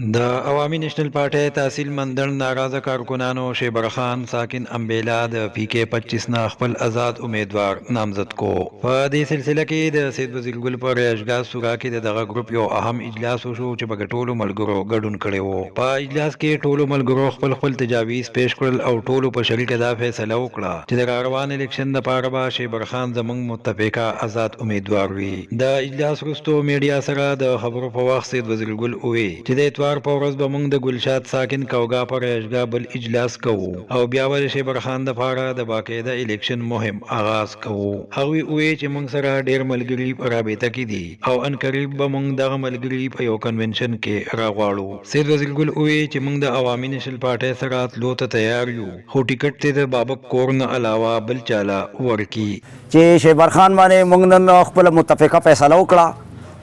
د عوامي نېشنل پارټۍ تحصیل مندړ ناراضه کارکنانو شیبر خان ساکن امبیلا د پی کې 25 نه خپل آزاد امیدوار نامزد کو. په دې سلسله کې د سید وزیر ګل پر اشګاز سورا کې دغه ګروپ یو اهم اجلاس وشو چې په ټولو ملګرو ګډون کړی وو. په اجلاس کې ټولو ملګرو خپل تجاویز پیش کړل او ټولو په شریک دا فیصله وکړه چې د روان الیکشن لپاره به شیبر خان زموږ متفقه آزاد امیدوار وي. د اجلاس وروسته میډیا سره د خبرو په وخت سید وزیر ګل وویل چې د اتوار په ورځ به موږ د ګلشاد ساکن کوګا پر اشګا بل اجلاس کوو او بیا ول شیبر خان د لپاره د باقاعده الیکشن مهم آغاز کوو. هغه وی چې موږ سره ډیر ملګری په رابطه کې دي او ان قریب به موږ دغه ملګری په یو کنونشن کې راغواړو. سید وزیر ګل وی چې موږ د عوامي نېشنل پارټۍ سره تلو ته تیار یو خو ټیکټ ته د بابک کور نه علاوه بل چاله ورکی. چې شیبر خان باندې موږ نن خپل متفقه فیصله وکړه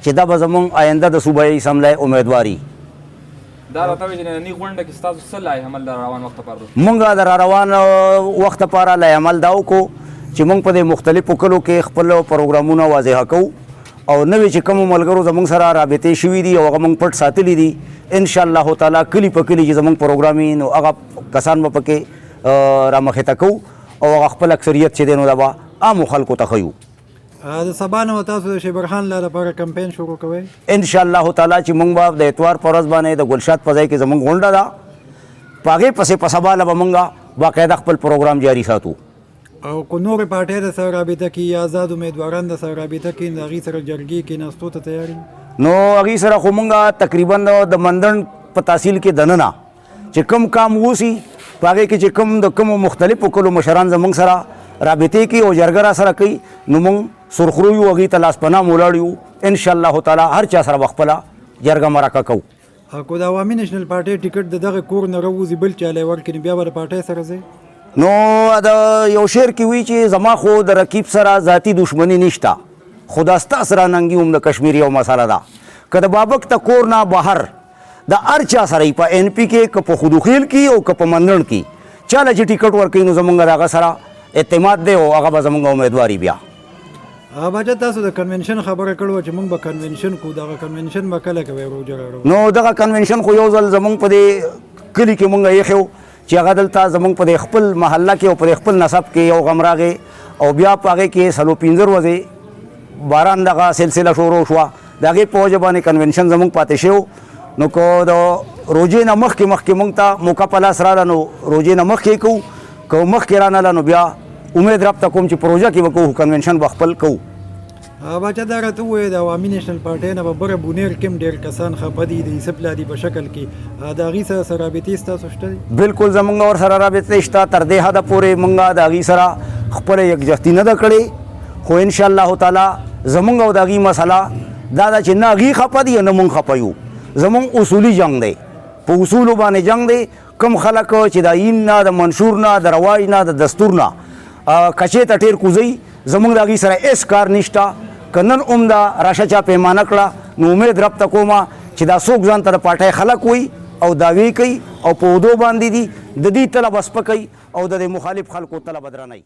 چې دا به زموږ آینده د صوبایي اسمبلی امیدواري دا راته وایي چې نننۍ غونډه کې ستاسو څه لای عمل د روان وخت لپاره مونږ د روان وخت لپاره لای عمل دا وکړو چې مونږ په دې مختلفو کلو کې خپل پروګرامونه واضح کوو او نوې چې کومو ملګرو زموږ سره رابطې شوي دي او هغه مونږ پټ ساتلي دي انشاءالله تعالی کلي په کلي چې زموږ پروګرام وي نو هغه کسان به پکې رامخې ته کوو او هغه خپل اکثریت چې دی نو دا به عامو خلکو ته ښیو. د سبا نه تاسو د شیبر خان لپاره کمپین شروع کوئ ان شاء الله تعالی چې موږ به د اتوار په ورځ باندې د ګلشاد په ځای کې زموږ غونډه ده په هغې پسې په سبا له به موږ باقاعده خپل پروګرام جاري ساتو او که نورې پارټۍ د سره رابطه کړي یا آزاد امیدواران د سره رابطه کړي د هغې سره جرګې کېناستو ته تیار یو نو هغې سره خو موږ تقریبا د مندړ په تحصیل کې دننه چې کوم کام وسي په هغې کې چې کوم د کومو مختلفو کلو مشران زموږ سره رابطې کوي او جرګه را سره کوي نو موږ سرخرو یو هغې ته لاس پناه ولاړ یو انشاءالله تعالی هر چا سره به خپله جرګه مرکه کوو. که د عوامي نېشنل پارټۍ ټیکټ د دغه کور نه راوځي بل چا لی ورکړي بیا به د پارټۍ سره ځئ نو د یو شعر کې وي چې زما خو د رقیب سره ذاتي دشمني نشته خو دا ستاسو راننګي هم د کشمیر یو مسله ده که د بابک ته کور نه بهر د هر چا سره په این پي کې که په خودوخیل کې او که په مندړ کې چاله چې ټیکټ ورکوي نو زموږ د هغه سره اعتماد دی او هغه به زموږ امیدواري بیا. باچا تاسو د کنونشن خبره کړو چې موږ به کنونشن کو دغه کنونشن به کله کوئ روجه راوړو نو دغه کنونشن خو یو ځل زموږ په دې کلي کې موږ ایښو چې هغه دلته زموږ په دې خپل محله کې او په خپل نسب کې یو غم راغی او بیا په هغې کې 15 ورځې باران دغه سلسله شروع شوه د هغې په وجه باندې کنونشن زموږ پاتې شوی نو که د روژې نه مخکې موږ ته موقع په لاس راله نو روژې نه مخکې کوو که مخکې رانله نو بیا امید رابطه کوم چې پروژه کې به کوو کنونشن به خپل کوو. باچا دا راته ووایه د عوامي نېشنل پارټۍ نه به بره بونیر کې هم ډېر کسان خفه دي د حزب لادي په شکل کې د هغې سره رابطې ستاسو شته دي؟ بلکل زموږ ورسره رابطې شته تر دې حده پورې موږ د هغې سره خپله یکجهتي نه ده کړې خو انشاءالله تعالی زموږ او د هغې مسله دا ده چې نه هغې خفه دي نه موږ خفه یو زموږ اصولي جنګ دی په اصولو باندې جنګ دی کوم خلک چې د آیین نه د منشور نه د رواج نه د دستور نه کچې ته ټیر کوزئ زموږ د هغې سره هېڅ کار نشته که نن هم دا راشه چا پیمانه کړه نو امید ربطه کومه چې دا څوک ځان ته د پارټۍ خلک وي او دعوې کوي او په عهدو باندې دي د دې تله به سپکوي او د دې مخالف خلکو تله به درنوي.